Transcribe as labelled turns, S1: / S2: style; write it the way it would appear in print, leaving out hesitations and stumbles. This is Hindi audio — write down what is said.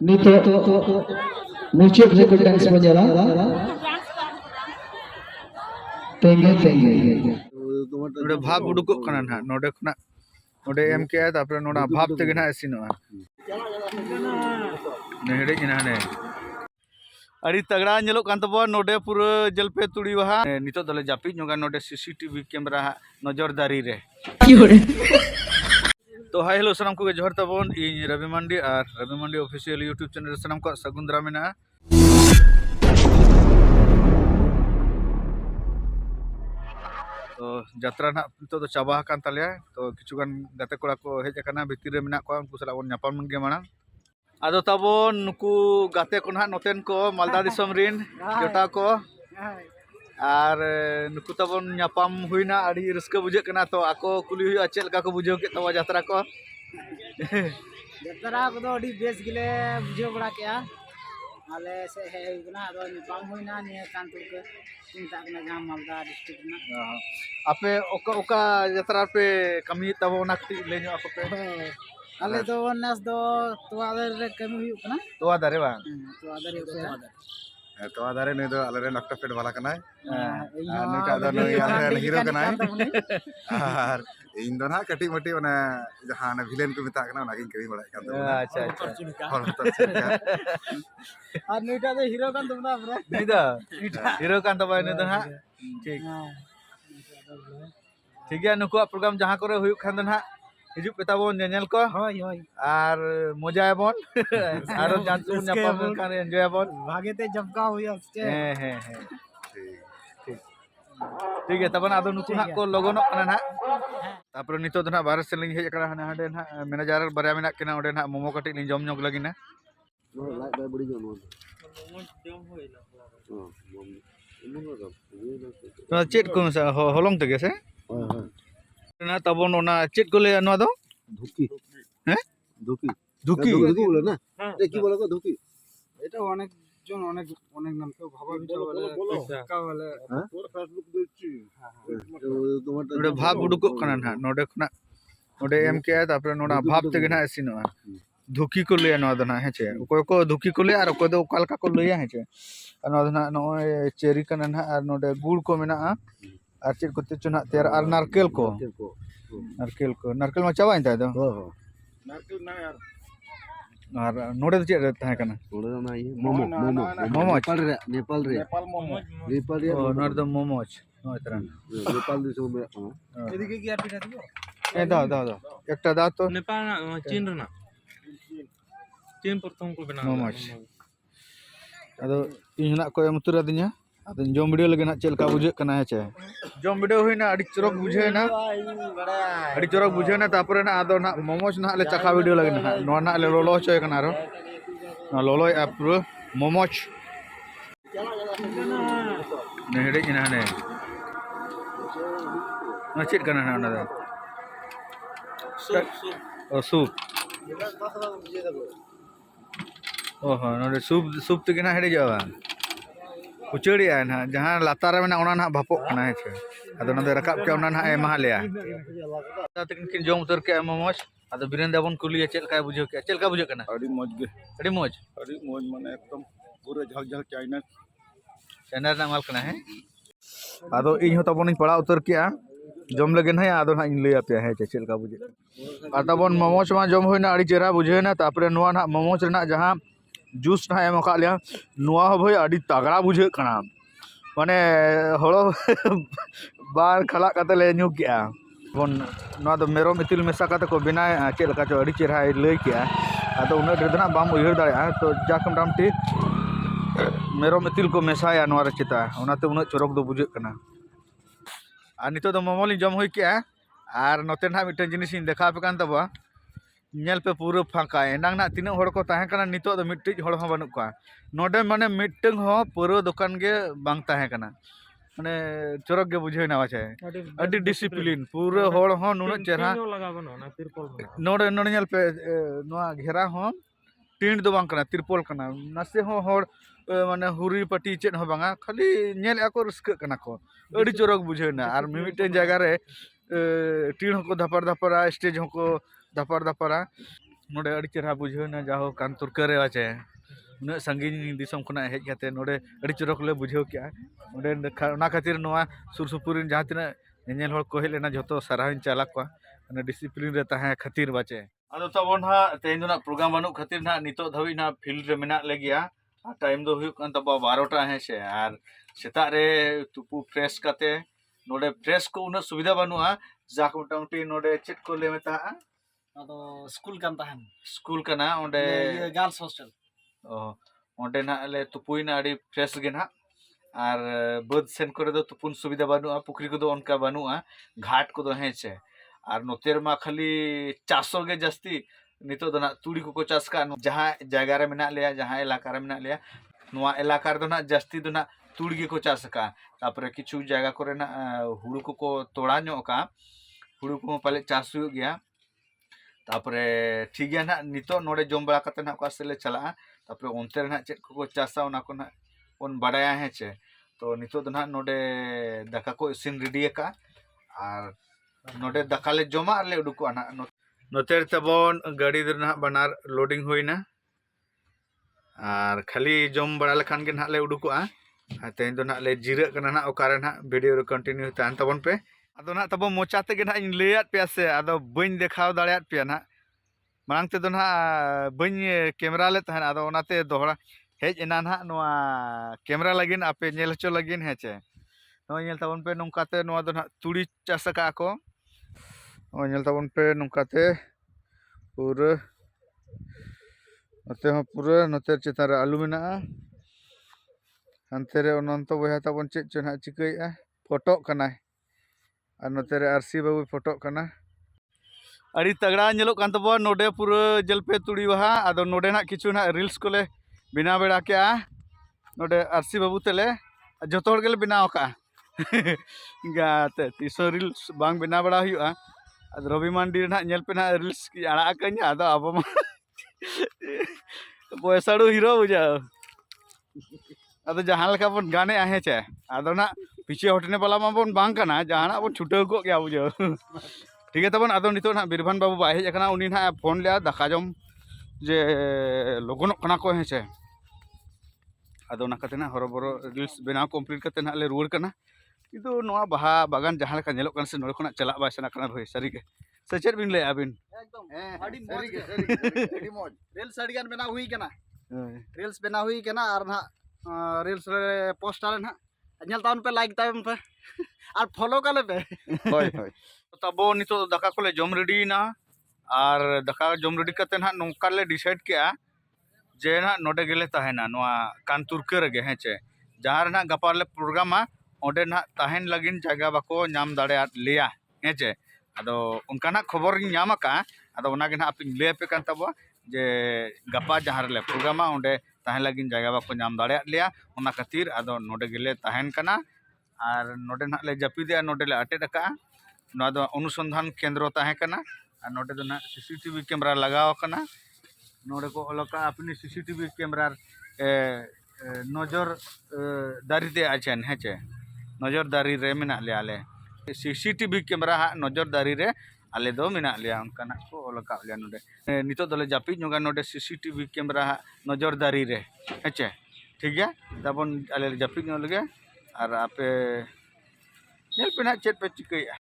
S1: Nito muncul sekedar sepanjang tinggi.
S2: नोडे भाप उडुकोग कना ना नोडे खना नोडे एम के आ तापर नोडा भाप तेगे ना इसिनोआ नेहड़े इना ने अड़ी तगड़ा नेलो कान तबो नोडे पूरा जलपे तुड़ी वहा नितो दले जापी नोगा नोडे सीसीटीवी कैमरा नजरदारी रे तो हाय हेलो सनम को जोहर तबोन इन रवि मंडी ऑफिशियल यूट्यूब चैनल सनम को सगुंदरा मेना तो यात्रा ना तो चाबा कान तालिया तो किछुगान गाते कोड़ा को हेज अकाना भितिर रे मेना को उनको सला बन न्यापाम गे माना आदो ताबोन नुकु गाते को ना नोतेन को मालदा दिसम रिन जोटा को आर नुकु ताबोन न्यापाम हुइना आडी रस्का बुझे कना तो आको कुली हुआ चेल का को बुझो के तवा यात्रा को
S3: दो अडी बेस गिले बुझो बड़ा क्या आले से है गुना आदो न्यापाम हुइना निया कांतुल के चिंता कना जहां मालदा डिस्ट्रिक्ट ना
S2: आपे ओका ओका यात्रा पे कमी तबो नाकती ले नो आपे
S3: आले दो नस दो तोआ दरे कमी हुई कना
S2: तोआ दारे बा
S3: तोआ दरे
S4: तोआ दारे ने दो आले रे नक्टा पेट वाला कनाय नुटा दो नो आले हीरो कनाय आर इन दो ना कटी मटी ओना जहां ना विलेन को मेता कना नागिन करी बड़ा कान दो
S2: अच्छा
S4: और तो चिका
S3: और नुटा दो हीरो कान दो ना ब्रे
S2: नहीं दा हीरो कान तबा ने दो ना ठीक ठीक है नुको प्रोग्राम जहां करे हुई खान दो ना हिजुक पेताबोन नेनेल को
S3: होय होय
S2: आर मजायाबोन आरो जानसु न्यापाम कान एन्जॉयबोन
S3: भागेते जबका हुई असचे
S2: हे ठीक है तबन आदो नुकु ना को लगोनो कना ना तापर नितो दना बाहर से लिंग हेज कना हाने हाडे ना मैनेजर बारे मेना केना ओडे ना मोमो कटी लिंग जम ñok लगी ना
S4: लाइक बाय बड़ी जम
S3: मोमो जम होइला
S2: तो चेट को होलोंग तगे से ना तबन ओना चेट को ले अनवा दो
S4: धुकी
S2: हैं
S4: धुकी
S2: धुकी
S4: बोले ना ए की बोले को धुकी
S3: এটা অনেক জন অনেক অনেক নাম কেউ ভাবা ভিডিও বলে কা বলে
S4: তোর ফেসবুক দেখছি তোমার
S2: नोडे भाप उडुको कना ना नोडे खना नोडे एम के आ तापर नोडा भाप तेगे ना इसिनोआ धुकी को ले अनवा दना हेचे ओको को धुकी को ले आर ओको दो कालका को ले हेचे अनवा दना नोय चेरी कना ना आर नोडे गुड़ को मेना आर चेट को ते चुना तेर आर नारकेल मा चाबा इंता दो
S4: नारकेल ना यार
S2: और नोडे तो चेट ताहे कना
S4: थोड़ा ना ये मोमो नेपाल रे
S2: ओ नोड दो मोमोज नो इतरा
S4: नेपाल दिसो में
S3: এদিকে কি আর পিঠা দিব
S2: ए दा एकटा दा तो
S5: नेपाल ना चीन रना चीन प्रथम को बना
S2: मोमोज अदो इन ना को एमतुरा दिnya अदो जम वीडियो लगे ना चेलका बुझे कना हेचे जम वीडियो होइना अडी चरक बुझे ना अडी चरक बुझे ना तापर ना अदो ना मोमोज ना ले चखा वीडियो लगे ना नो ना ले लोलो होय कना रो ना लोलो एप्रो मोमोज नेहड़े इना ने ना चेट कना ना ना ओ सूप ओहो नोडे सूप तगे ना हेडे जावा उचड़ी है ना जहां लातार में ओना ना भापो कना है अदो नदे रकाब के ओना ना एमा लेया तकिन किन जोम उतर के मोमोज अदो बिरेंदा बन कुलिया चेलका बुझो के चेलका बुझो कना
S4: अड़ी मौज गे
S2: अड़ी मोज
S4: माने एकदम पूरा झल चाइना
S2: चाइना ना माल कना है अदो इन हो तबन पड़ा उतर के जम लगे ना आदो ना इन लया पे है चेलका बुझे तबन मोमोज मा जम होइना अड़ी चेरा बुझे ना तापरे नोआ ना मोमोज ना जहां जूस ना एम का लिया नुआ भाई अड़ी तगड़ा बुझे कना माने हड़ो बार खला कते ले न्यू किया बन नोआ दो मेरोम इतिल मेसा कते को बिना चेल का चो अड़ी चेरा लई किया आदो उना ड्रेदना बाम उयहर दाया तो जाकम रामटी मेरोम इतिल को मेसाया नोआ रे चिता उनाते उना चरक दो बुझे कना आ नितो दो मोमोली जम होई किया आर नोते ना मिटन जिनिस इन देखा पे कान तबा नेल पे पूरा फाका एनांग ना तीन हड़ को ताहे कना नितो दो मिट्टी हड़ हो बानु का नोडे माने मिटंग हो पूरा दुकान के बांग ताहे कना माने चरक के बुझे ना वाचे अडी डिसिप्लिन पूरा हड़ हो नुन चेहरा
S5: लगा बनो ना तिरपल
S2: नोडे नोडे नेल पे नोआ घेरा हो टीन दो बांग कना तिरपल कना नसे हो हड़ माने हुरी पटी चेत हो बांगा खाली नेल ako रस्क कना को अडी चरक बुझे ना आर मिमिटन जगह रे टीन को धपर धपरा स्टेज को धपर धपरा नोडे अड़ी चेहरा बुझेना जाहो कान तुरकर आचे उन्ना संगीन दिसम खना हेज काते नोडे अड़ी चरक ले बुझेव क्या नोडे ना खातिर नोआ सुर सुपुर जहाँ तना नेल हर को हेलेना जतो साराहिन चाला को डिसिप्लिन रे ताहे खातिर बाचे आदो तबन हा तेन दोना प्रोग्राम बानु खातिर ना नितो धवी ना फील्ड रे मेना लेगिया टाइम दो हुयु कान तबा 12टा है से आर सेता रे तुपु फ्रेश काते नोडे फ्रेश को उना सुविधा बानुआ जाक मोटामुटी नोडे चेक को ले मेता
S3: अदो स्कूल कान ताहन
S2: स्कूल कना ओंडे
S3: ये गर्ल्स हॉस्टल
S2: ओंडे ना ले तुपुइना अड़ी फ्रेश गे ना आर बद सेन करे दो तुपुन सुविधा बानुआ पुखरी को दो उनका बानुआ घाट को दो है से आर नोतेर मा खाली चासो गे जस्ती नितो दो ना तुड़ी को चास का जहां जगह रे मेना लिया जहां इलाका रे मेना लिया नोआ इलाका रे दो ना जस्ती दो ना तुड़ी गे को चास का तापरे किछु जगह करे ना हुड़ू को तोड़ा नो का हुड़ू को पाले चास हुई गया तापरे ठीक गया ना नितो नोडे जम बड़ा कते ना का सेले चला तापरे ओनते रे ना चेक को चासा ओना को ना उन बड़ाया है चे तो नितो दो ना नोडे दाका को इसिन रेडी का आर नोडे दाका ले जमा ले उडुको ना नोतेर तबन गाड़ी दो ना बनार लोडिंग होइना आर खाली जम बड़ा लखान गे ना ले उडुको तेन दो ना ले जिरा कना ना ओकारे ना वीडियो रे कंटिन्यू तान तबन पे आदो ना तब मोचा ते गे ना इन लेयात पे से आदो बइन देखाव दाड़ियात पे ना मांग ते दो ना बइन कैमरा ले तहन आदो ओनाते दोहरा हेज एना ना नोआ कैमरा लगिन आपे नेल हचो लगिन हेचे नो नेल तबन पे नोंकाते नोआ दो ना तुड़ी चास का को ओ नेल तबन पे नोंकाते पूरा नोते हो पूरा नोते चेतान रे आलू मेना हनते रे अनंत बया तबन चेक चना चिकैया फोटो कना और नोते रे आरसी बाबू फोटो कना अड़ी तगड़ा नेलो कान तबो नोडे पूरा जलपे तुड़ी वहा आदो नोडे ना किछु ना रील्स कोले बिना बेड़ा के नोडे आरसी बाबू तेले जतो हर गेले बिनाव का गाते तीसो रील्स बांग बिना बड़ा हुआ आदो रवि मांडी ना नेल पे ना रील्स की आड़ा कन्या आदो आबो मा पैसाड़ू हीरो बुझा आदो जहां लेका बन गाने आहे चे आदो ना पीछे हटने वाला मा बन बांग कना जहां बन छुटे को गया बुझा ठीक है तबन आदो नितो ना बीरभान बाबू बाय हेज कना उनी ना फोन लिया दाका जम जे लगन कना को हेचे आदो ना कते ना हरबरो रील्स बनाव कंप्लीट कते ना ले रुवर कना किंतु नोआ बाहा बागान जहां लेका नेलो कन से नोड खना चला बा सना कना भई सरी के सचेत बिन ले आबिन
S3: एकदम अड़ी मौज अड़ी मौज रील्स अड़ियान बना हुई कना रील्स बना हुई कना और ना रील्स रे पोस्ट आले ना नेल ताउन पे लाइक ताउन पे और फॉलो काले पे
S2: होय होय तबो नितो दाका कोले जम रेडी ना और दाका जम रेडी कते ना नोंका ले डिसाइड किया जे ना नोडे गेले ताहेना नोआ कानतुरके रे हेचे जहां ना गपा ले प्रोग्राम ओडे ना ताहेन लगिन जगह बाको नाम दाड़े लिया हेचे आदो उनका ना खबर नाम का आदो ओना गे ना आप ले पे कान तबो जे गपा जहां ले प्रोग्राम ओडे ताहेन लगिन जगह बाको नाम दाड़े लिया ओना खातिर आदो नोडे गेले ताहेन कना और नोडे ना ले जपिदे नोडे ले अटेड का ना दो अनुसंधान केंद्र ताहे कना और नोडे दो ना सीसीटीवी कैमरा लगाव कना नोडे को अलका अपनी सीसीटीवी कैमरा नजर दारी आछेन हेचे नजर दारी रे मेना ले आले सीसीटीवी कैमरा नजर दारी रे आले दो मेना लिया उनका को अलका लिया नोडे नितो दले जापी नोगा नोडे सीसीटीवी कैमरा नजर दारी रे हेचे ठीक गया तबन आले जापी नो लगे और आपे नेल पे ना चेट पे चिकैया